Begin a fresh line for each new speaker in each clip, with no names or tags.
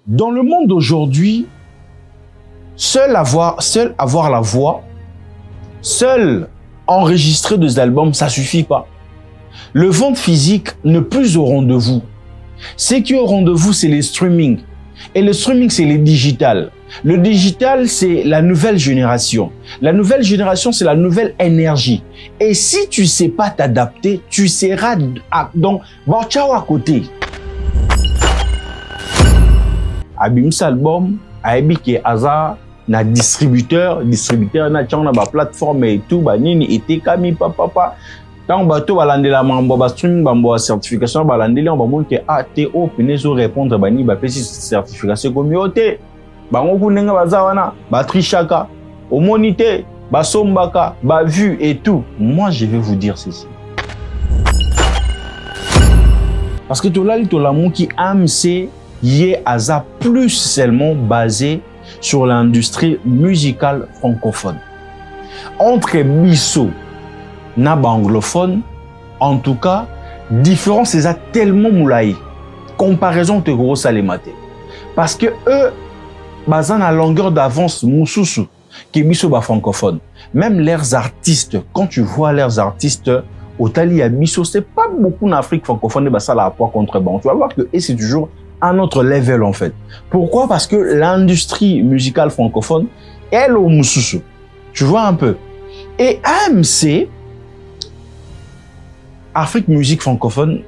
Dans le monde d'aujourd'hui, seul avoir la voix, seul enregistrer des albums, ça suffit pas. Le vente physique n'est plus au rendez-vous. Ce qui est au rendez-vous, c'est les streaming. Et le streaming, c'est les digital. Le digital, c'est la nouvelle génération. La nouvelle génération, c'est la nouvelle énergie. Et si tu sais pas t'adapter, tu seras donc ciao à côté. Abims album, aibi ke aza na distributeur na tchang na ba plateforme et tout ba nini été kami papa. Tant bateau balandela mambo ba streaming bambo certification balandeli on ba mon ke ATO penezo répondre bani ba pesi certification communauté. Bango kunenga baza wana ba trichaka au monité ba sombaka ba vu et tout. Moi je vais vous dire ceci. Parce que tout là qui AMC y est plus seulement basé sur l'industrie musicale francophone. Entre biso na anglophone, en tout cas, différence c'est tellement moulaï. Comparaison te gros salématé. Parce que eux, basant à longueur d'avance moussousou, qui biso ba francophone. Même leurs artistes, quand tu vois leurs artistes, au Tali à biso, c'est pas beaucoup en Afrique francophone, bah ça la poids contre bon. Tu vas voir que c'est toujours un autre level en fait. Pourquoi? Parce que l'industrie musicale francophone, elle au moussousou. Tu vois un peu. Et AMC, Afrique Musique Francophone,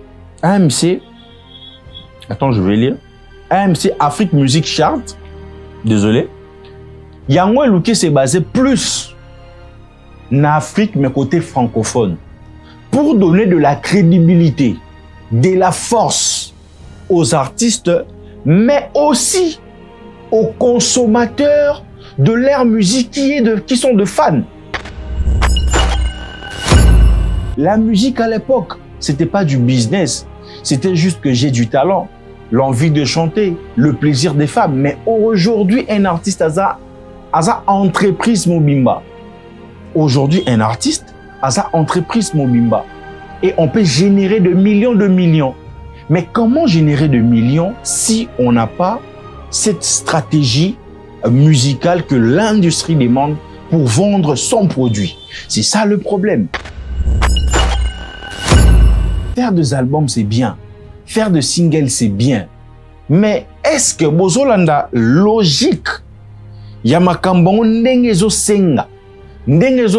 AMC, attends, je vais lire. AMC, Afrique Musique Chart, désolé. Yango et Luke s'est basé plus en Afrique, mais côté francophone, pour donner de la crédibilité, de la force aux artistes, mais aussi aux consommateurs de leur musique qui sont de fans. La musique à l'époque, c'était pas du business, c'était juste que j'ai du talent, l'envie de chanter, le plaisir des femmes. Mais aujourd'hui, un artiste a entreprise Mobimba. Aujourd'hui, un artiste a entreprise Mobimba. Et on peut générer de millions. Mais comment générer de millions si on n'a pas cette stratégie musicale que l'industrie demande pour vendre son produit? C'est ça le problème. Faire des albums, c'est bien. Faire des singles, c'est bien. Mais est-ce que bozolanda logique yamakambo ndengezo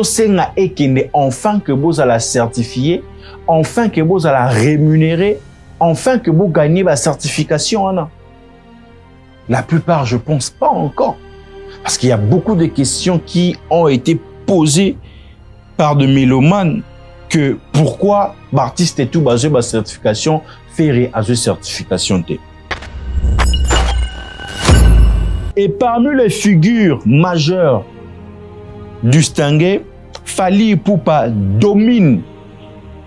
senga ekende enfin que vous allez la certifier, enfin que vous allez la rémunérer, enfin que vous gagnez la certification? La plupart, je pense pas encore. Parce qu'il y a beaucoup de questions qui ont été posées par de mélomanes que pourquoi l'artiste est tout basé sur la certification, faire à cette certification. Et parmi les figures majeures du Stanguet, Fally Ipupa domine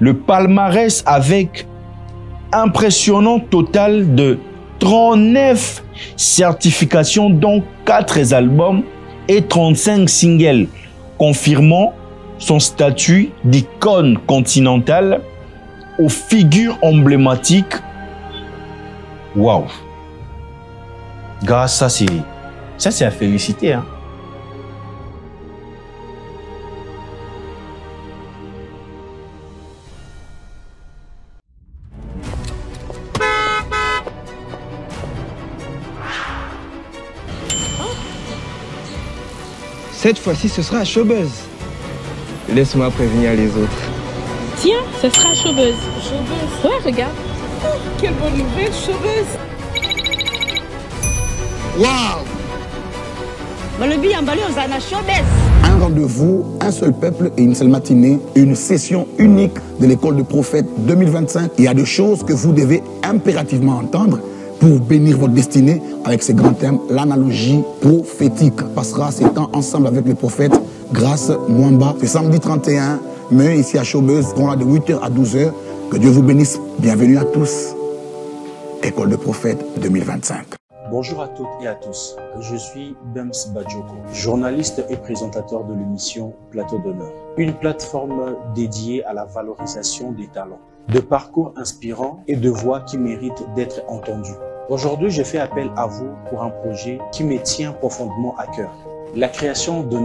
le palmarès avec impressionnant total de 39 certifications, dont 4 albums et 35 singles, confirmant son statut d'icône continentale aux figures emblématiques. Waouh! Grâce à ça, c'est à féliciter. Hein?
Cette fois-ci, ce sera à Showbuzz. Laisse-moi prévenir les autres.
Tiens, ce sera à Showbuzz. Showbuzz? Ouais, regarde. Oh, quelle bonne nouvelle, Showbuzz.
Waouh!
Un rendez-vous, un seul peuple et une seule matinée, une session unique de l'école de prophète 2025. Il y a des choses que vous devez impérativement entendre pour bénir votre destinée avec ces grands thèmes. L'analogie prophétique passera ses temps ensemble avec le prophète Grâce Mwamba. C'est samedi 31 mai ici à Showbuzz, on a de 8h à 12h. Que Dieu vous bénisse. Bienvenue à tous. École de prophète 2025.
Bonjour à toutes et à tous, je suis Bems Badjoko, journaliste et présentateur de l'émission Plateau d'honneur, une plateforme dédiée à la valorisation des talents, de parcours inspirants et de voix qui méritent d'être entendues. Aujourd'hui, je fais appel à vous pour un projet qui me tient profondément à cœur. La création de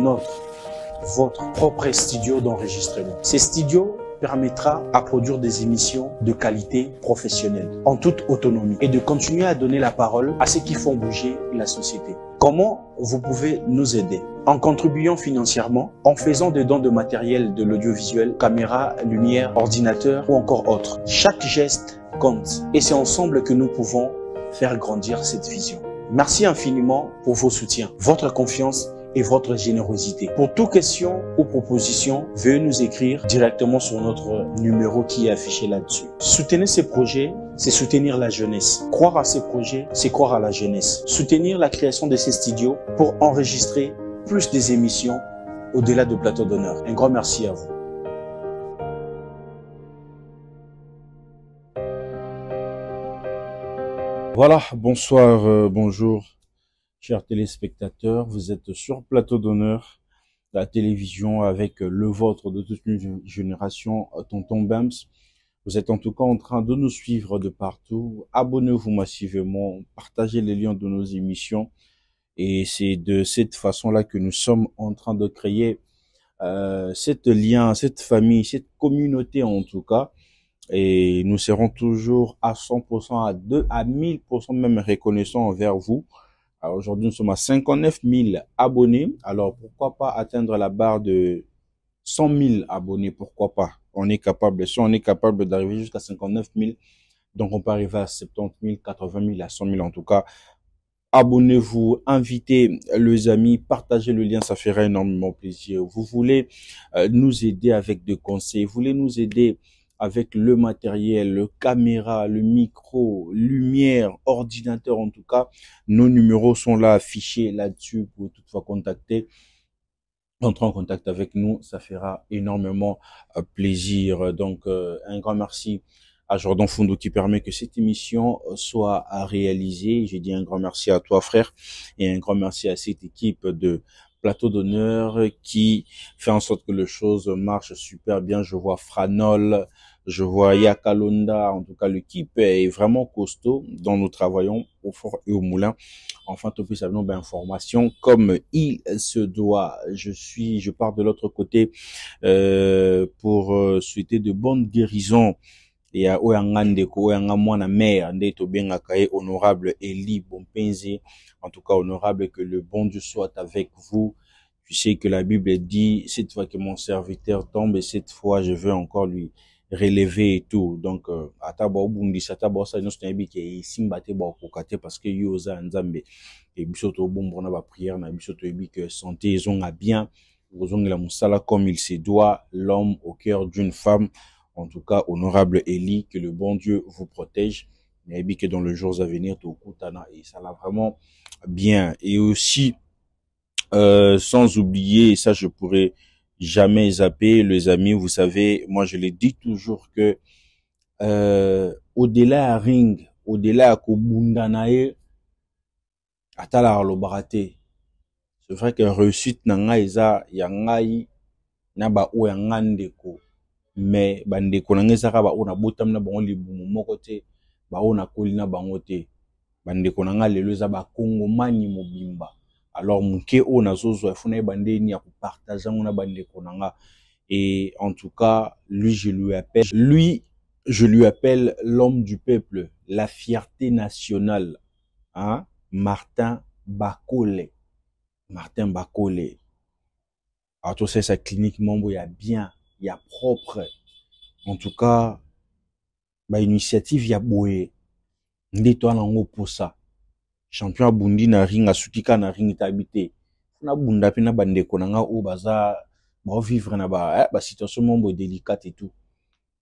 votre propre studio d'enregistrement. Ce studio permettra à produire des émissions de qualité professionnelle, en toute autonomie, et de continuer à donner la parole à ceux qui font bouger la société. Comment vous pouvez nous aider? En contribuant financièrement, en faisant des dons de matériel de l'audiovisuel, caméra, lumière, ordinateur ou encore autre. Chaque geste compte et c'est ensemble que nous pouvons faire grandir cette vision. Merci infiniment pour vos soutiens, votre confiance et votre générosité. Pour toute question ou proposition, veuillez nous écrire directement sur notre numéro qui est affiché là-dessus. Soutenir ces projets, c'est soutenir la jeunesse. Croire à ces projets, c'est croire à la jeunesse. Soutenir la création de ces studios pour enregistrer plus des émissions au-delà de Plateau d'honneur. Un grand merci à vous.
Voilà, bonsoir, bonjour, chers téléspectateurs. Vous êtes sur Plateau d'honneur, la télévision avec le vôtre de toute une génération, Tonton Bams. Vous êtes en tout cas en train de nous suivre de partout. Abonnez-vous massivement, partagez les liens de nos émissions. Et c'est de cette façon-là que nous sommes en train de créer cette lien, cette famille, cette communauté en tout cas. Et nous serons toujours à 100%, à 1000% même reconnaissants envers vous. Alors aujourd'hui, nous sommes à 59 000 abonnés. Alors pourquoi pas atteindre la barre de 100 000 abonnés? Pourquoi pas? On est capable, si on est capable d'arriver jusqu'à 59 000, donc on peut arriver à 70 000, 80 000, à 100 000 en tout cas. Abonnez-vous, invitez les amis, partagez le lien, ça fera énormément plaisir. Vous voulez nous aider avec des conseils, vous voulez nous aider avec le matériel, le caméra, le micro, lumière, ordinateur en tout cas, nos numéros sont là affichés là-dessus pour toutefois contacter. Entrer en contact avec nous, ça fera énormément plaisir. Donc un grand merci à Jordan Fundo qui permet que cette émission soit réalisée. J'ai dit un grand merci à toi frère et un grand merci à cette équipe de Plateau d'honneur qui fait en sorte que les choses marchent super bien. Je vois Franol, je vois Yakalonda, en tout cas l'équipe est vraiment costaud dont nous travaillons au fort et au moulin. Enfin, tout plus avons d'informations comme il se doit. Je pars de l'autre côté pour souhaiter de bonnes guérisons. Et à Oyangandeko, Oyangamwana mère, Ndeto Bengakae, honorable Eli Bompenzi. En tout cas, honorable, que le bon Dieu soit avec vous. Tu sais que la Bible dit, cette fois que mon serviteur tombe, et cette fois, je veux encore lui relever et tout. Donc, ataba obundi sataba sa nos nabi ke simbate ba kokate parce que yoza nzambe et bisoto bombo na ba prière na bisoto ebi que santé zonga bien, ozonga la musala comme il se doit, l'homme au cœur d'une femme. En tout cas, honorable Eli, que le bon Dieu vous protège. Mais que dans les jours à venir, et ça l'a vraiment bien. Et aussi, sans oublier, et ça je pourrais jamais zapper, les amis, vous savez, moi je le dis toujours que au-delà à ring, au-delà à Kobundanae, atala alobarate. C'est vrai que réussite nanga eza yangai naba o yangandeko. Mais bandeko na ngezaka ba ona botam na bango libumu moko te ba ona kolina bango te bandeko na nga lelo eza ba kongomani mobimba. Alors muke ona zozo afuna bandeni ya partager ngona bandeko na nga. Et en tout cas lui je lui appelle l'homme du peuple, la fierté nationale, hein, Martin Bakole. Alors tout ça sa clinique Mambo ya bien, il y a propre. En tout cas, ba initiative ya boye. Ndeto alango pour ça. Champion abundi na ring asutika na ring tabité. Na bunda pe na bandeko na nga o baza ba vivre na ba situation Mambo délicate et tout.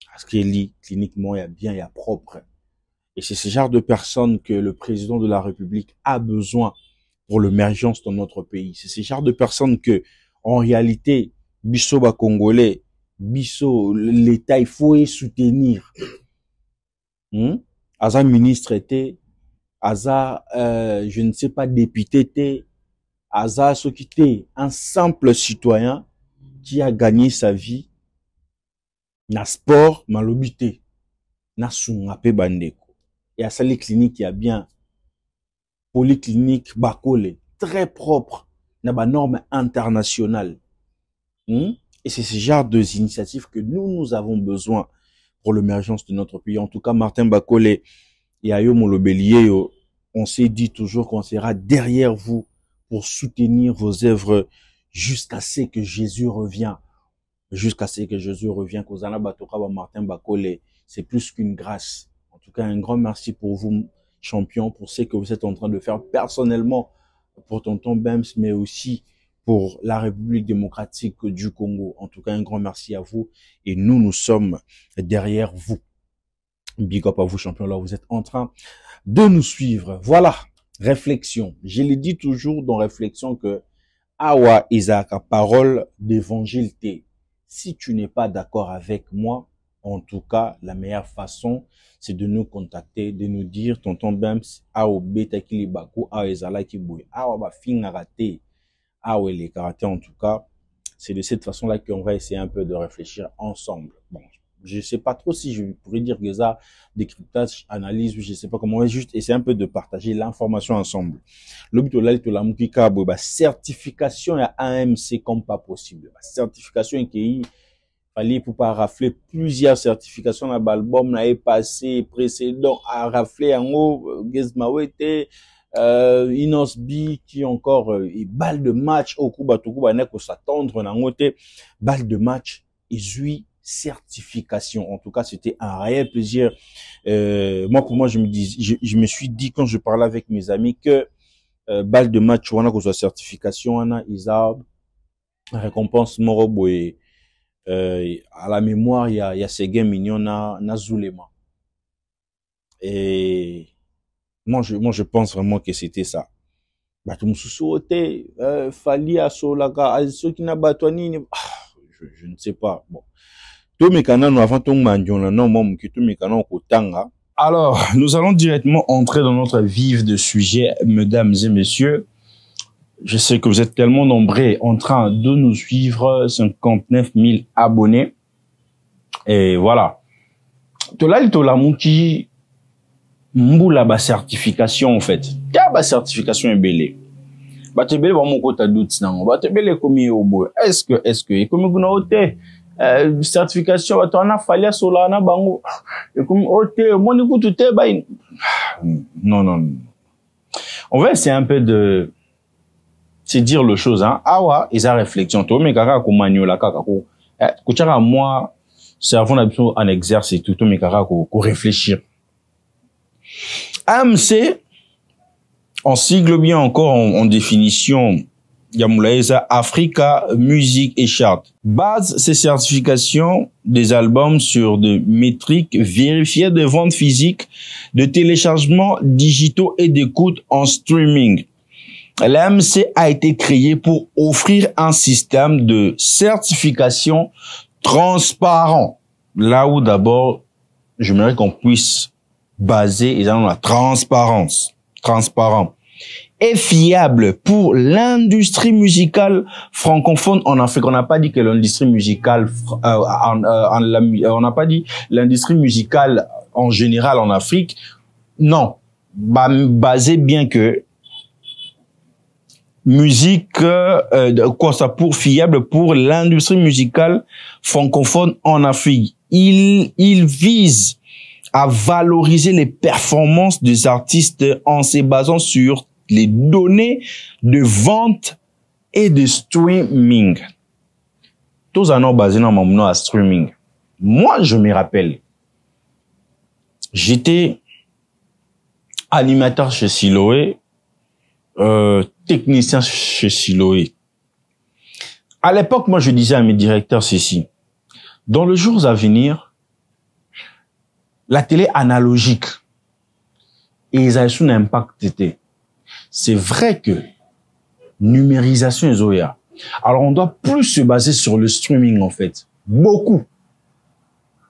Parce que li cliniquement il y a bien, il y a propre. Et c'est ce genre de personnes que le président de la République a besoin pour l'émergence dans notre pays. C'est ce genre de personnes que en réalité biso ba congolais biso l'État il faut y soutenir. Aza ministre était, Aza je ne sais pas député était, Aza s'occuper un simple citoyen qui a gagné sa vie na sport malobité na sungape bandeko. Et à ça les cliniques il y a bien polyclinique Bakole, très propre, n'a pas normes internationales. Et c'est ce genre d'initiatives que nous avons besoin pour l'émergence de notre pays. En tout cas, Martin Bakole et Ayo Molobelier, on s'est dit toujours qu'on sera derrière vous pour soutenir vos œuvres jusqu'à ce que Jésus revienne. Jusqu'à ce que Jésus revienne. Kozana Batoka Martin Bakole, c'est plus qu'une grâce. En tout cas, un grand merci pour vous, champion, pour ce que vous êtes en train de faire personnellement pour Tonton Bems, mais aussi pour la République démocratique du Congo. En tout cas, un grand merci à vous et nous sommes derrière vous. Big up à vous, champion. Là, vous êtes en train de nous suivre. Voilà, réflexion. Je l'ai dit toujours dans réflexion que Awa Isaac, parole d'évangile T. Si tu n'es pas d'accord avec moi, en tout cas, la meilleure façon, c'est de nous contacter, de nous dire, tonton Bems, Awa Beta Kilibaku, Awa Ezala Kiboui, Awa Bafing Raté, Awa les karatés, en tout cas. C'est de cette façon-là qu'on va essayer un peu de réfléchir ensemble. Bon, je sais pas trop si je pourrais dire que ça, décryptage, analyse, je sais pas comment, on va juste essayer un peu de partager l'information ensemble. Le but de la Mukika, certification à AMC comme pas possible. Certification qui fallait pour pas rafler plusieurs certifications dans l'album, n'a passé précédent à rafler en haut, Gezmawete, Inos B, qui encore, balle de match au coup, Batukuba, n'est qu'on s'attendre, n'a ngoté, balle de match, et certification. En tout cas, c'était un réel plaisir. Moi, pour moi, je me suis dit quand je parlais avec mes amis que balle de match, on a que soit certification, on a isa récompense morobo et à la mémoire, il y a ces gains mignons na Zulema. Et moi, je pense vraiment que c'était ça. Bah, tout le monde fali à solaka, ceux qui n'a batouani, je ne sais pas. Bon. Alors, nous allons directement entrer dans notre vif de sujet, mesdames et messieurs. Je sais que vous êtes tellement nombreux en train de nous suivre, 59 000 abonnés. Et voilà. Tolali Tolamuki, mboula ba certification en fait. Ya ba certification est belle. Ba te belle ba mon côté doute nango. Ba te belle komi obo. Est-ce que et comme vous n'avez certification on a fallu à Solana bango et comme ote mon écoute tout ba non on va essayer un peu de se dire le chose hein awa isa réflexion to me kaka ko maniola kaka ko kuchaka moi servons d'habitude en exercice tout me kaka ko réfléchir AMC en sigle bien encore en définition Yamoulaïsa Africa Music et Chart base ses certifications des albums sur des métriques vérifiées de ventes physiques, de téléchargements digitaux et d'écoute en streaming. L'AMC a été créé pour offrir un système de certification transparent. Là où d'abord, j'aimerais qu'on puisse baser dans la transparence. Transparent. Et fiable pour l'industrie musicale francophone en Afrique. On n'a pas dit que l'industrie musicale, on n'a pas dit l'industrie musicale en général en Afrique. Non. Basé bien que musique, quoi ça pour fiable pour l'industrie musicale francophone en Afrique. Il vise à valoriser les performances des artistes en se basant sur les données de vente et de streaming. Tous en ont basé dans mon nom à streaming. Moi, je me rappelle, j'étais animateur chez Siloé, technicien chez Siloé. À l'époque, moi, je disais à mes directeurs ceci. Dans les jours à venir, la télé analogique et ils ont un impact. C'est vrai que numérisation est Zoya. Alors on doit plus se baser sur le streaming en fait. Beaucoup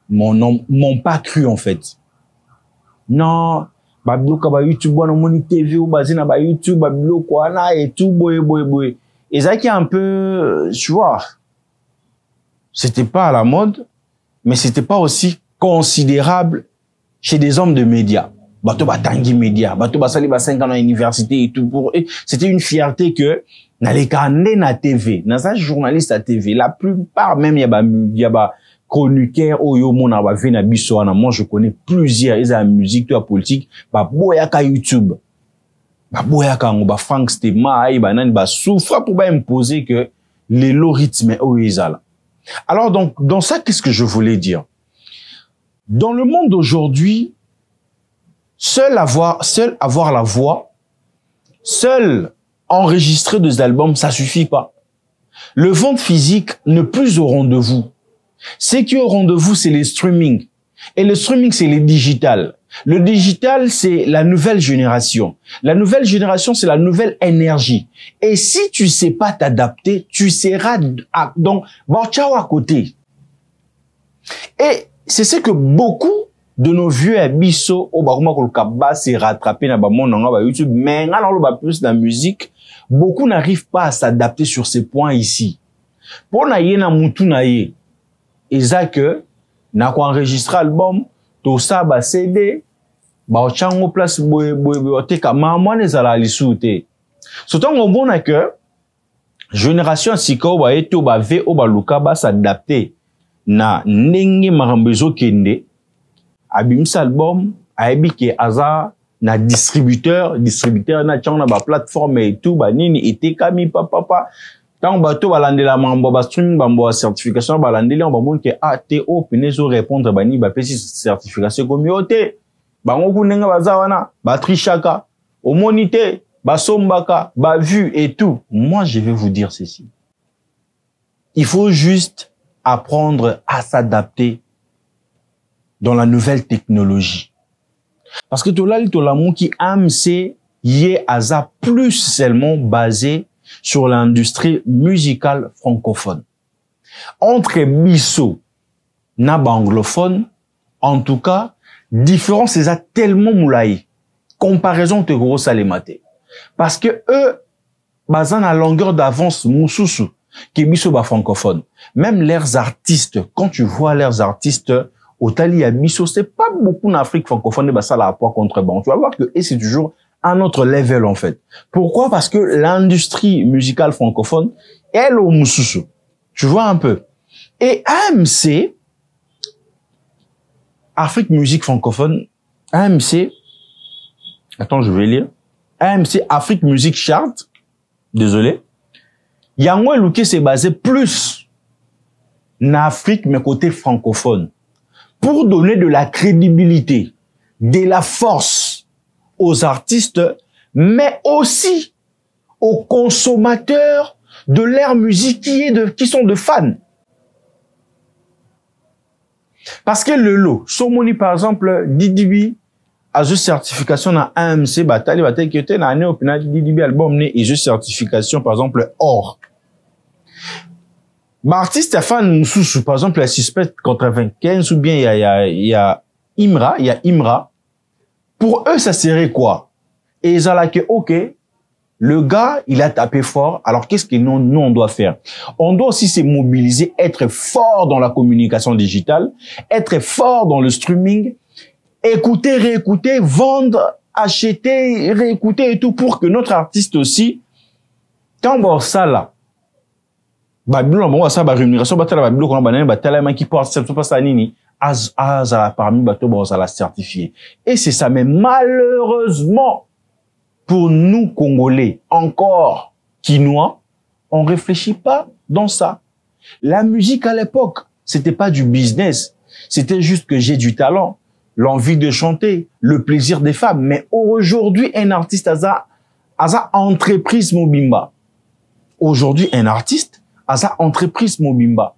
m'ont pas cru en fait. Non, babloka ba YouTube na moni TV ou basé na ba YouTube babloka na et tout boy. Et ça qui est un peu, tu vois, c'était pas à la mode, mais c'était pas aussi considérable chez des hommes de médias.
bato batangi média, bato basali ba 5 ans à l'université et tout pour eux. C'était une fierté que naleka nde na TV, naza journaliste à TV, la plupart même y a ba chroniqueur oyo mona ba vena biso wana. Moi je connais plusieurs, ils ont musique, tout la politique, ba boyaka YouTube. Ba boyaka ngo ba Frank Stema, ba nani ba souffre pour ba imposer que les rythmes oyo ezala. Alors donc dans ça qu'est-ce que je voulais dire? Dans le monde d'aujourd'hui, seul avoir la voix, seul enregistrer des albums, ça suffit pas. Le vente physique n'est plus au rendez-vous. Ce qui est au rendez-vous, c'est les streaming. Et le streaming, c'est les digital. Le digital, c'est la nouvelle génération. La nouvelle génération, c'est la nouvelle énergie. Et si tu sais pas t'adapter, tu seras donc ciao à côté. Et c'est ce que beaucoup de nos vieux abisso au baruma kolkaba s'est rattrapé na ba YouTube, mais dans plus la musique, beaucoup n'arrivent pas à s'adapter sur ces points ici. Pour na yena mutu na ye, eza que na ko enregistrer album, to sa ba CD, ba ochango place boy oteka maman ezala lisute. Surtout on bona que génération siko ba eto ba ve o ba luka ba s'adapter na ndenge marambezo kende. Abimsa album, aibi ke aza na distributeur na tchanga ba plateforme et tout, ba nini ete kami papa. Tant bato balandela mambo ba streaming bambo certification balandeli on ba mon ke ATO penezo répondre bani ba pesi certification communauté. Ba ngoku nenga baza wana, ba trichaka, au monité, ba sombaka, ba vu et tout. Moi je vais vous dire ceci. Il faut juste apprendre à s'adapter dans la nouvelle technologie. Parce que Tolamu qui AMC y est asa plus seulement basé sur l'industrie musicale francophone. Entre biso na anglophone, en tout cas, différence c'est tellement moulaï. Comparaison te gros salemate. Parce que eux, basant à longueur d'avance moussousou, qui biso ba francophone. Même leurs artistes, quand tu vois leurs artistes, au Tali à Bisso, c'est pas beaucoup en Afrique francophone, bah ça la poids contre bon. Tu vas voir que et c'est toujours un autre level en fait. Pourquoi? Parce que l'industrie musicale francophone, elle au Moussoussou. Tu vois un peu. Et AMC, Afrique Musique Francophone, AMC, attends, je vais lire. AMC, Afrique Musique Chart, désolé. Yango Elouké s'est basé plus en Afrique, mais côté francophone. Pour donner de la crédibilité, de la force aux artistes, mais aussi aux consommateurs de leur musique qui sont de fans. Parce que le lot, Somoni par exemple, DDB a une certification dans AMC, Batali qui était dans l'année au final, DDB album né et une certification par exemple or. Artiste fan Moussoussou, par exemple, la Suspect 95 ou bien il y a Imra. Pour eux, ça serait quoi? Et ils ont là que, ok, le gars, il a tapé fort. Alors, qu'est-ce que nous, on doit faire? On doit aussi se mobiliser, être fort dans la communication digitale, être fort dans le streaming, écouter, réécouter, vendre, acheter, réécouter et tout pour que notre artiste aussi, quand on ça là, Babylon, bon, ça, rémunération, Babylon, qu'on a banane, qui porte, c'est pas ça, nini, parmi bateau, bon, ça l'a certifié. Et c'est ça, mais malheureusement, pour nous, Congolais, encore, Quinois, on réfléchit pas dans ça. La musique à l'époque, c'était pas du business. C'était juste que j'ai du talent, l'envie de chanter, le plaisir des femmes. Mais aujourd'hui, un artiste a sa entreprise Mobimba. Aujourd'hui, un artiste à sa entreprise Mobimba.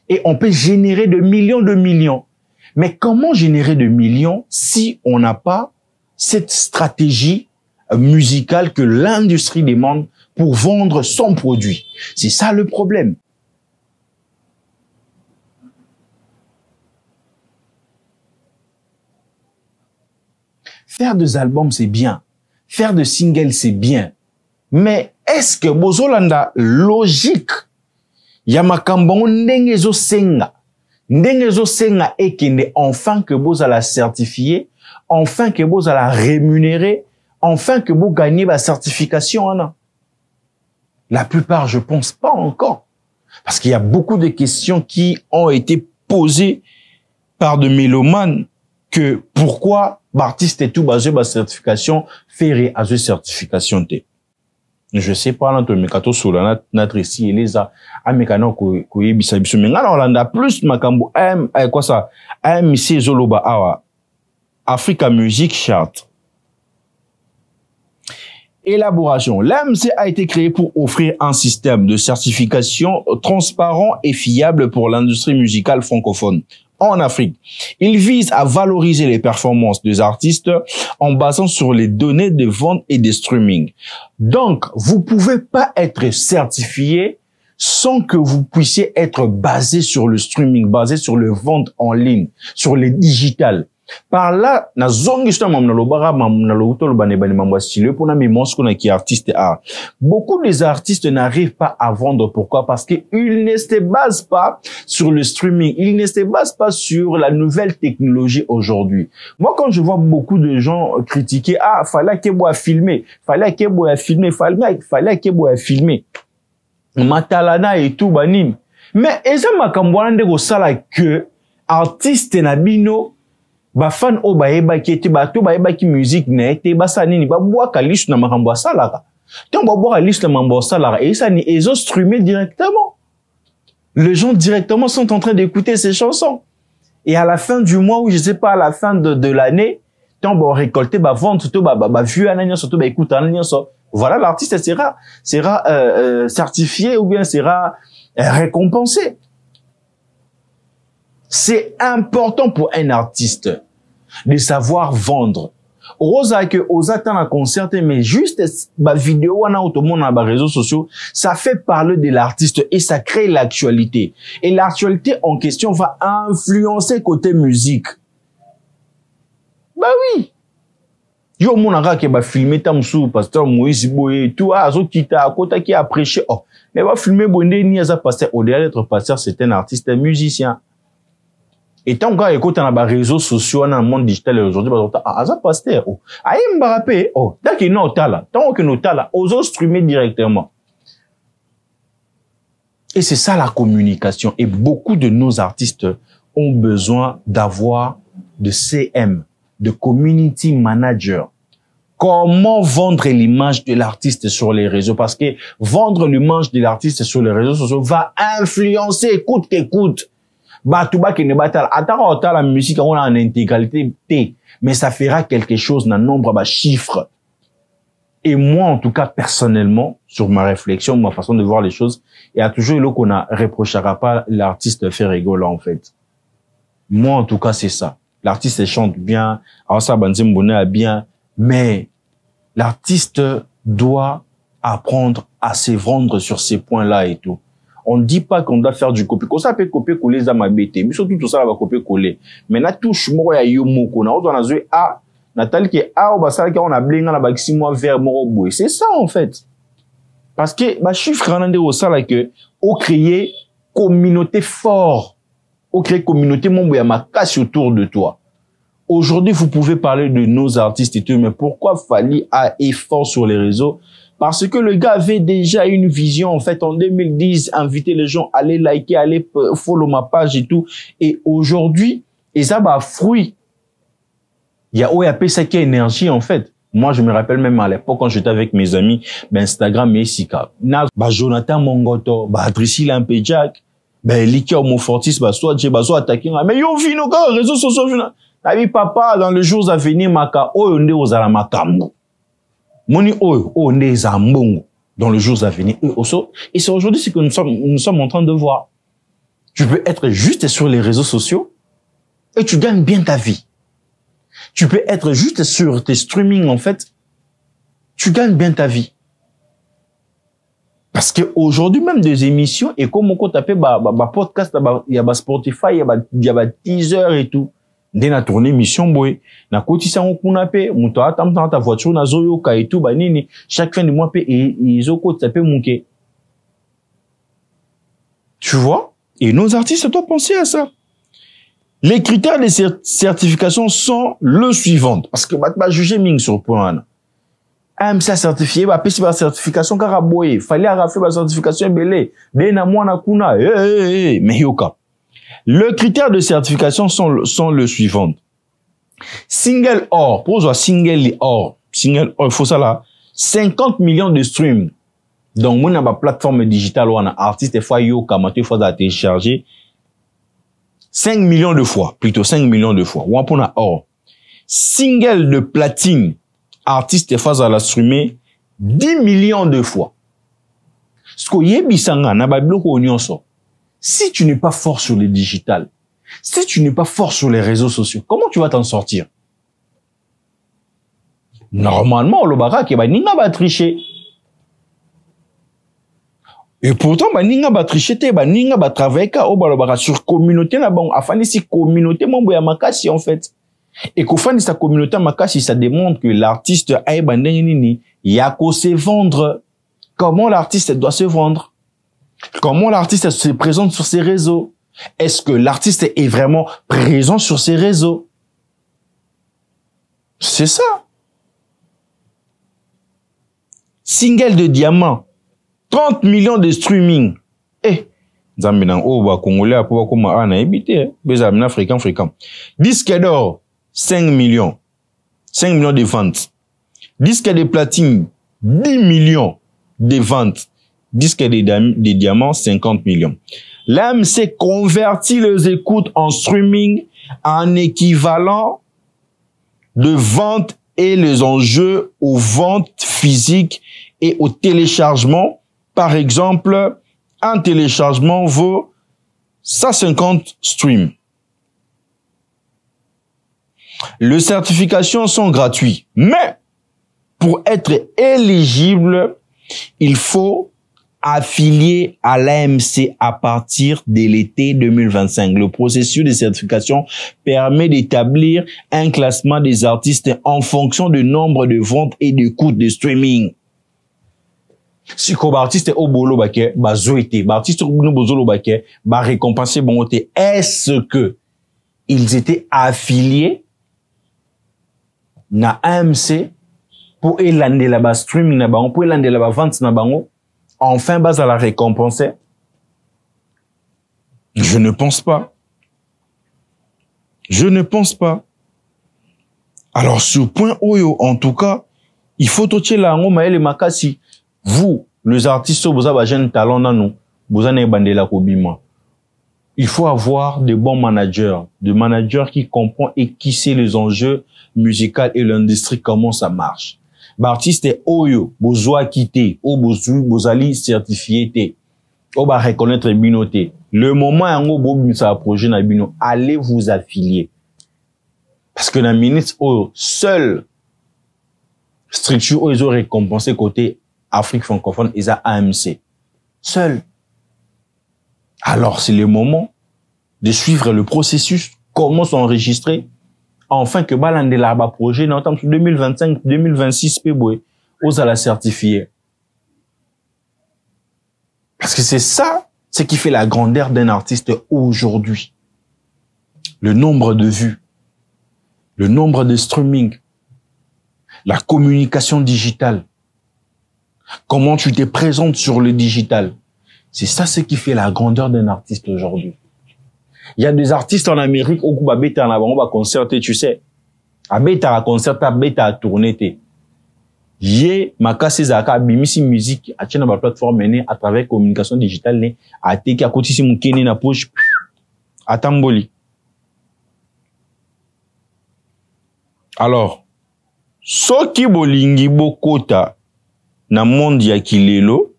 Et on peut générer de millions. Mais comment générer de millions si on n'a pas cette stratégie musicale que l'industrie demande pour vendre son produit? C'est ça le problème. Faire des albums, c'est bien. Faire des singles, c'est bien. Mais est-ce que bozolanda logique Yamakambo ndengezo senga ekende enfin que bozala certifié, enfin que vous allez rémunérer, enfin que vous gagnez la certification. La plupart, je pense pas encore. Parce qu'il y a beaucoup de questions qui ont été posées par de mélomanes que pourquoi l'artiste est tout basé sur la certification, faire à cette certification. Je sais pas, là, mais quand on soulève notre ici, et les a, amekano, mais on a plus, makambo, quoi ça, ici, Zoloba, awa, Africa Music Chart. Élaboration. L'AMC a été créé pour offrir un système de certification transparent et fiable pour l'industrie musicale francophone en Afrique. Il vise à valoriser les performances des artistes en basant sur les données de vente et de streaming. Donc, vous pouvez pas être certifié sans que vous puissiez être basé sur le streaming, basé sur le vente en ligne, sur les digital. Par là, na zongi justement beaucoup des artistes n'arrivent pas à vendre. Pourquoi? Parce qu'ils ne se basent pas sur le streaming, ils ne se basent pas sur la nouvelle technologie aujourd'hui. Moi, quand je vois beaucoup de gens critiquer, fallait qu'il y ait filmer, fallait qu'il y ait filmer, fallait qu'il y ait filmer, Matalana et tout banim. Mais eza makambwande ko sala que artiste nabino ba fan o baeba ki ete ba to baeba ki musique na ete ba sa nini ba bwa kalish na makambo salaka. Tant ba bwa kalish na makambo salaka et ça ni ezo streamer directement. Les gens directement sont en train d'écouter ces chansons. Et à la fin du mois ou je sais pas à la fin de l'année, tant ba récolter ba vendre surtout ba vue ananya surtout ba écoute ananya so. Voilà, l'artiste sera certifié ou bien sera récompensé. C'est important pour un artiste de savoir vendre. Rosa que osa tant à concert mais juste ba vidéo wana automon na ba réseaux sociaux, ça fait parler de l'artiste et ça crée l'actualité. Et l'actualité en question va influencer côté musique. Bah oui. Yo monaka ke ba filmer tamsou pasteur Moïse Boye tout azo kita kota qui a prêché mais va filmer bonde ni aza pasteur au-delà d'être pasteur c'est un artiste un musicien. Et tant qu'on écoute dans les réseaux sociaux dans le monde digital aujourd'hui aza pasteur aïe Mbappé tant qu'il n'a pas là tant qu'il n'a pas là oso streamer directement. Et c'est ça la communication et beaucoup de nos artistes ont besoin d'avoir de CM, de community manager. Comment vendre l'image de l'artiste sur les réseaux? Parce que vendre l'image de l'artiste sur les réseaux sociaux va influencer coûte que coûte. Batouba qui ne battle. Attends, la musique on a en intégralité, mais ça fera quelque chose dans nombre de chiffres. Et moi, en tout cas, personnellement, sur ma réflexion, ma façon de voir les choses, il y a toujours eu qu'on a reprochera pas l'artiste fait rigoler en fait. Moi, en tout cas, c'est ça. L'artiste chante bien, Awasa Banzim Bonnet a bien, mais l'artiste doit apprendre à se vendre sur ces points-là et tout. On ne dit pas qu'on doit faire du copier. Ça peut copier-coller ça m'a bêté. Mais surtout tout ça va copier-coller. Mais na touche moi ya yomo ko na on a joué a Nathalie qui a ba ça on a blinga na ba 6 mois vers moro boy. C'est ça en fait. Parce que ba chiffre rendre au ça là que au créer communauté fort. Au créer communauté mon ya ma casse autour de toi. Aujourd'hui, vous pouvez parler de nos artistes et tout, mais pourquoi Fally a effort sur les réseaux? Parce que le gars avait déjà une vision, en fait, en 2010, inviter les gens à aller liker, à aller follow ma page et tout. Et aujourd'hui, et ça, bah, fruit. Il y a OAP, ça qui a énergie, en fait. Moi, je me rappelle même à l'époque, quand j'étais avec mes amis, Instagram et Sika. Bah, Jonathan Mongoto, bah, Adrissi Lampejak, bah, Likia Homofortis, bah, soit attaqué. Mais yo, vino, réseaux sociaux, Nabi papa, dans les jours à venir, maka, onde ozala makambo. Moni onde zambongo. Dans les jours à venir, et c'est aujourd'hui ce que nous sommes en train de voir. Tu peux être juste sur les réseaux sociaux, et tu gagnes bien ta vie. Tu peux être juste sur tes streamings, en fait, tu gagnes bien ta vie. Parce que aujourd'hui, même des émissions, et comme on tape, podcast, il y a Spotify, il y a teaser et tout. Dès na tourné mission boy na kotisa ngokuna pe muto atamta ta voiture na zoyoka et tout banini chaque fin de mois pe ils ko taper munke. Tu vois? Et nos artistes doivent penser à ça. Les critères de certification sont le suivant. Parce que je vais juger Ming sur le point. AMC a certifié, bah, puis la certification Karaboye. Fallait faire la certification belé. Bena mwana kuna. Mais yoka. Le critère de certification sont le suivant. Single or. Pour jouer single or. Single or, il faut ça là. 50 millions de streams. Donc, moi, dans ma plateforme digitale, où on a artiste, fois yoka, il faut télécharger. 5 millions de fois. Plutôt 5 millions de fois. Ou on a or. Single de platine. Artiste phase à la streamer 10 millions de fois. Ce que yebisanga na ba biloko onyonso. Si tu n'es pas fort sur le digital, si tu n'es pas fort sur les réseaux sociaux, comment tu vas t'en sortir? Normalement, le baka ke ba ninga ba tricher. Et pourtant ba ninga ba tricher te ba ninga ba travailler ka o ba le baka sur communauté na bon afani si communauté mon boya makasi en fait. Et qu'au fin de sa communauté makasi, ça démontre que l'artiste yako se vendre. Comment l'artiste doit se vendre? Comment l'artiste se présente sur ses réseaux? Est-ce que l'artiste est vraiment présent sur ses réseaux? C'est ça. Single de diamant. 30 millions de streaming. Eh. Congolais, fréquent. Disque d'or. 5 millions. 5 millions de ventes. Disque de platine, 10 millions de ventes. Disque de diamants, 50 millions. L'AMC convertit les écoutes en streaming en équivalent de ventes et les enjeux aux ventes physiques et au téléchargement. Par exemple, un téléchargement vaut 150 streams. Les certifications sont gratuites, mais pour être éligible, il faut affilier à l'AMC à partir de l'été 2025. Le processus de certification permet d'établir un classement des artistes en fonction du nombre de ventes et de coûts de streaming. Si comme artiste au bolo baké, ba zoité, ba artiste au bolo baké, ba récompenser bonté. Est-ce que ils étaient affiliés na AMC pour élander là-bas streaming na bango, pour élander là-bas vente na bango, enfin base à la récompenser? Je ne pense pas. Je ne pense pas. Alors sur point oyo, en tout cas, il faut tocher la ngo maele makasi. Vous, les artistes, vous avez un jeune talent dans nous, vous avez bandé la kobima. Il faut avoir de bons managers, de managers qui comprennent et qui sait les enjeux musicaux et l'industrie, comment ça marche. L'artiste est oyo, besoin quitter, ou bozali certifié, ou ba reconnaître binoté. Le moment où vous ça projet na bino, allez vous affilier. Parce que la minute où seule structure où ils ont récompensé côté Afrique francophone, ils ont AMC. Seul. Alors, c'est le moment de suivre le processus, comment s'enregistrer, enfin que balande là-bas projet, dans 2025, 2026, aux à la certifier. Parce que c'est ça, ce qui fait la grandeur d'un artiste aujourd'hui. Le nombre de vues, le nombre de streaming, la communication digitale, comment tu te présentes sur le digital. C'est ça ce qui fait la grandeur d'un artiste aujourd'hui. Il y a des artistes en Amérique où on va concerter, tu sais. À bêta à concerter, à bêta à tourner. Yé, ma casse zaka, bimisi musique, à tienne ma plateforme à travers communication digitale, à teki à côté si mon kene na poche, à tamboli. Alors, soki bolingi bokota na monde ya kilelo,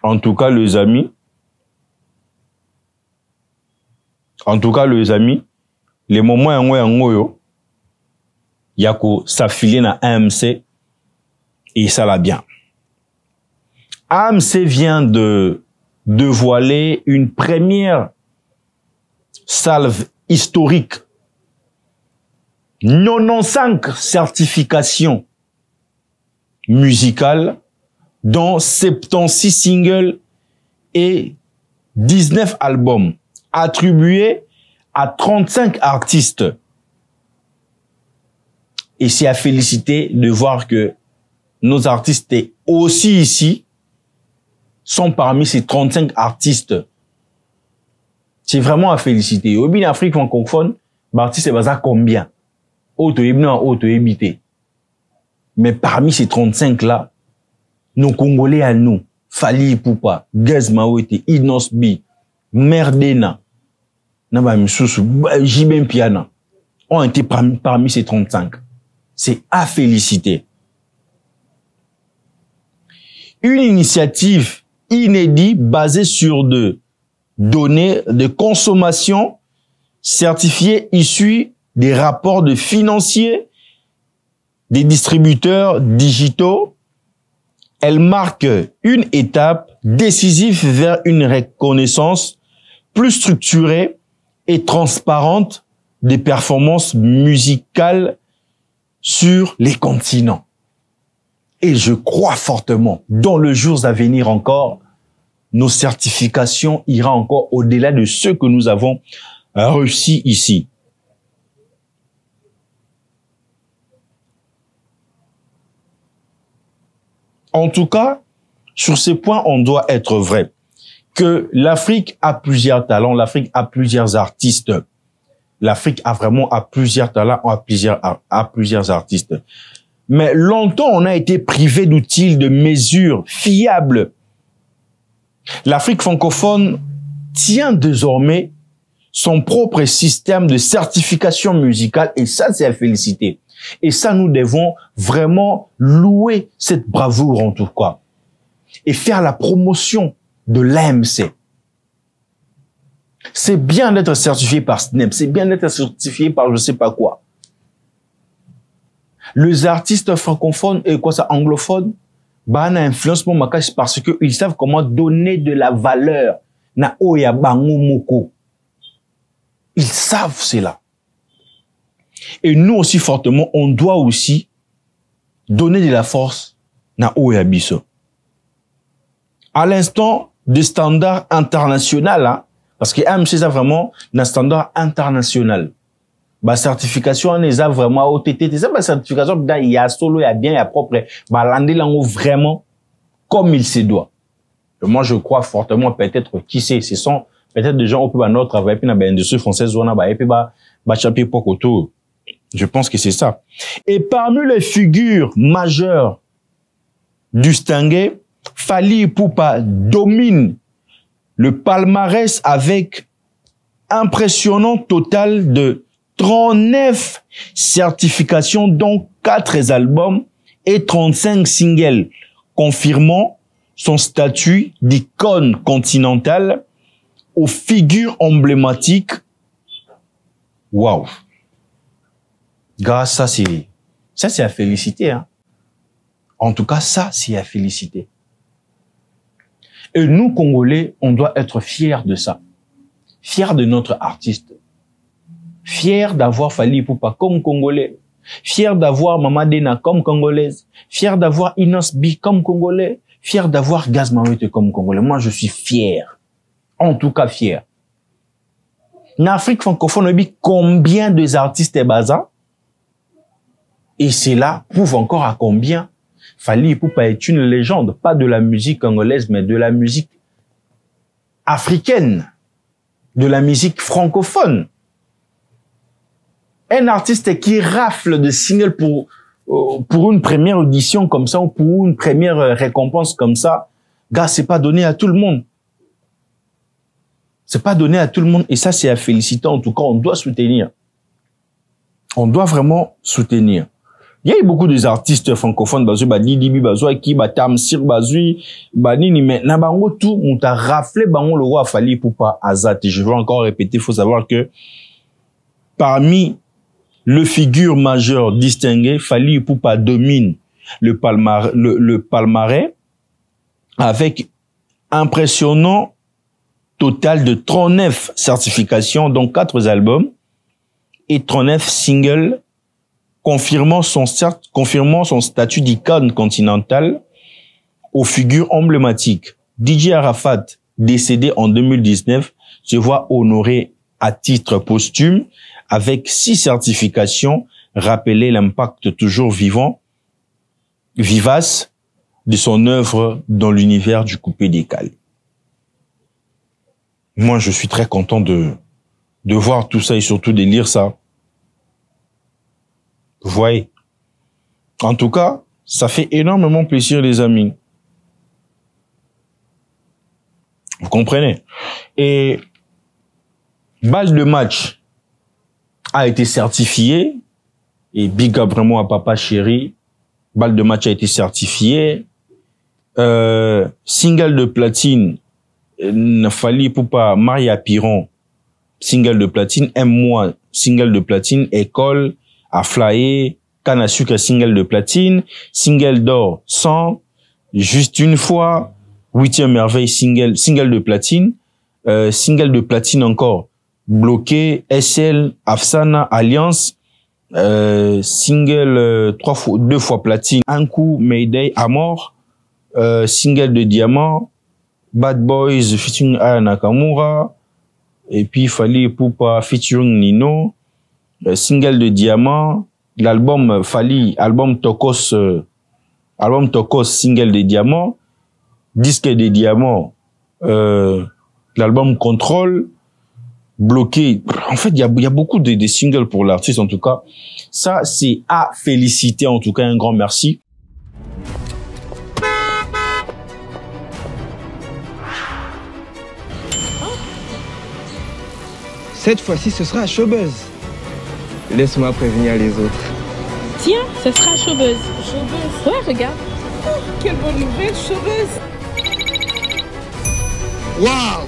en tout cas, les amis, les moments yango yako s'affilier na AMC et ça va bien. AMC vient de dévoiler une première salve historique. 95 certifications musicales, dont 76 singles et 19 albums attribués à 35 artistes. Et c'est à féliciter de voir que nos artistes aussi ici sont parmi ces 35 artistes. C'est vraiment à féliciter. Au bin Afrique francophone, l'artiste est basé à combien? Auto habité. Mais parmi ces 35 là, nos Congolais à nous, Fally Ipupa, Gaz Mawete, Inos B, Merdena, Naba Misusu, Jibem Piana, ont été parmi ces 35. C'est à féliciter. Une initiative inédite basée sur de données de consommation certifiées issues des rapports de financiers des distributeurs digitaux. Elle marque une étape décisive vers une reconnaissance plus structurée et transparente des performances musicales sur les continents. Et je crois fortement, dans les jours à venir encore, nos certifications iront encore au-delà de ce que nous avons réussi ici. En tout cas, sur ces points, on doit être vrai. Que l'Afrique a plusieurs talents, l'Afrique a plusieurs artistes. L'Afrique a vraiment plusieurs talents, a plusieurs artistes. Mais longtemps, on a été privé d'outils de mesure fiables. L'Afrique francophone tient désormais son propre système de certification musicale et ça, c'est à féliciter. Et ça, nous devons vraiment louer cette bravoure en tout cas et faire la promotion de l'AMC. C'est bien d'être certifié par SNEP, c'est bien d'être certifié par je sais pas quoi. Les artistes francophones et quoi ça anglophones, bah na influence mon makash parce que ils savent comment donner de la valeur na oya bango moko. Ils savent cela. Et nous aussi fortement, on doit aussi donner de la force na oya biso. À l'instant des standards internationaux, hein, parce que AMC ça vraiment un standard international. Ba certification on les a vraiment OTT, c'est ba certification il y a solo, il y a bien, il y a propre, ba lander lango vraiment comme il se doit. Et moi je crois fortement peut-être qui sait, ce sont peut-être des gens au peu notre travail puis dans l'industrie française on a ba et puis ba chapier pokoto. Je pense que c'est ça. Et parmi les figures majeures du Stangé, Fally Ipupa domine le palmarès avec impressionnant total de 39 certifications, dont 4 albums et 35 singles, confirmant son statut d'icône continentale aux figures emblématiques. Waouh! Grâce à ça, c'est à féliciter, hein. En tout cas, ça, c'est à féliciter. Et nous, Congolais, on doit être fiers de ça. Fiers de notre artiste. Fiers d'avoir Fally Ipupa comme Congolais. Fiers d'avoir Mama Dena comme Congolaise. Fiers d'avoir Inos B comme Congolais. Fiers d'avoir Gaz Mawete comme Congolais. Moi, je suis fier. En tout cas, fier. En Afrique francophone, on dit combien de artistes est basant? Et cela prouve encore à combien Fally Ipupa est une légende, pas de la musique congolaise, mais de la musique africaine, de la musique francophone. Un artiste qui rafle de singles pour une première audition comme ça, ou pour une première récompense comme ça, gars, c'est pas donné à tout le monde. C'est pas donné à tout le monde, et ça, c'est à féliciter. En tout cas, on doit soutenir. On doit vraiment soutenir. Il y a eu beaucoup des artistes francophones, Didi, Ki, Tamsir, Nini, mais na bango tout, on t'a raflé bango le roi Fally Ipupa Azat. Et je vais encore répéter, il faut savoir que parmi les figures majeures distinguées, Fally Ipupa domine le palmarès avec impressionnant total de 39 certifications, dont 4 albums et 39 singles, confirmant son statut d'icône continentale aux figures emblématiques. DJ Arafat, décédé en 2019, se voit honoré à titre posthume avec 6 certifications, rappeler l'impact toujours vivace de son œuvre dans l'univers du coupé-décalé. Moi, je suis très content de voir tout ça et surtout de lire ça. Vous voyez? En tout cas, ça fait énormément plaisir, les amis. Vous comprenez? Et balle de match a été certifiée. Et big up vraiment à Papa Chéri. Balle de match a été certifiée. Single de platine, Fally Ipupa, Maria Piron, single de platine. Aime-moi, single de platine. École, à flyer. Canne à sucre, single de platine. Single d'or, 100. Juste une fois. 8e merveille, single de platine. Single de platine encore. Bloqué, SL, Afsana, Alliance. Single 2 fois platine. Un coup, Mayday, Amor. Single de diamant. Bad Boys featuring Aya Nakamura. Et puis Fally Ipupa featuring Nino. Single de diamant. L'album Fally, album Tokos, single de diamant. Disque de diamant. L'album Control. Bloqué. En fait, il y a beaucoup de singles pour l'artiste, en tout cas. Ça, c'est à féliciter, en tout cas, un grand merci.
Cette fois-ci, ce sera à Showbuzz. Laisse-moi prévenir les autres.
Tiens, ce sera Showbuzz. Showbuzz. Ouais, regarde. Oh, quelle bonne nouvelle, Showbuzz.
Waouh!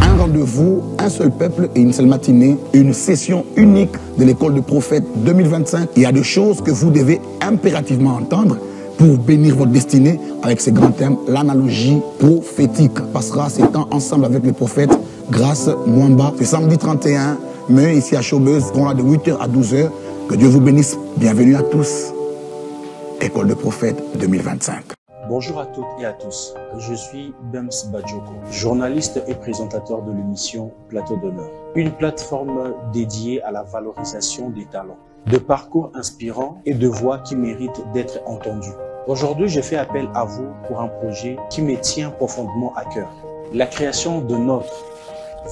Un rendez-vous, un seul peuple et une seule matinée, une session unique de l'école de prophète 2025. Il y a des choses que vous devez impérativement entendre pour bénir votre destinée avec ces grands thèmes. L'analogie prophétique passera ses temps ensemble avec les prophètes Grâce Mwamba. C'est samedi 31 mai ici à Showbuzz. On a de 8h à 12h. Que Dieu vous bénisse. Bienvenue à tous. École de prophète 2025.
Bonjour à toutes et à tous, je suis Bems Badjoko, journaliste et présentateur de l'émission Plateau d'honneur, une plateforme dédiée à la valorisation des talents, de parcours inspirants et de voix qui méritent d'être entendues. Aujourd'hui, je fais appel à vous pour un projet qui me tient profondément à cœur, la création de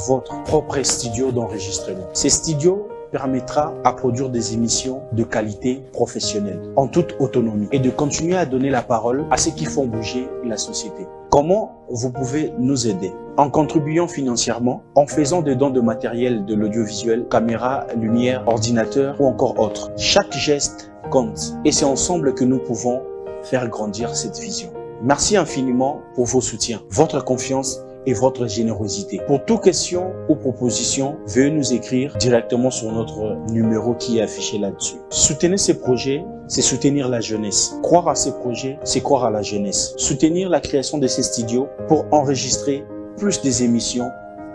votre propre studio d'enregistrement. Ces studios permettra à produire des émissions de qualité professionnelle, en toute autonomie, et de continuer à donner la parole à ceux qui font bouger la société. Comment vous pouvez nous aider? En contribuant financièrement, en faisant des dons de matériel de l'audiovisuel, caméra, lumière, ordinateur ou encore autre. Chaque geste compte et c'est ensemble que nous pouvons faire grandir cette vision. Merci infiniment pour vos soutiens, votre confiance et votre générosité. Pour toute question ou proposition, veuillez nous écrire directement sur notre numéro qui est affiché là-dessus. Soutenir ces projets, c'est soutenir la jeunesse. Croire à ces projets, c'est croire à la jeunesse. Soutenir la création de ces studios pour enregistrer plus des émissions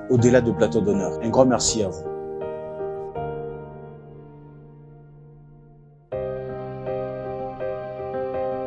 au-delà de Plateau d'honneur. Un grand merci à vous.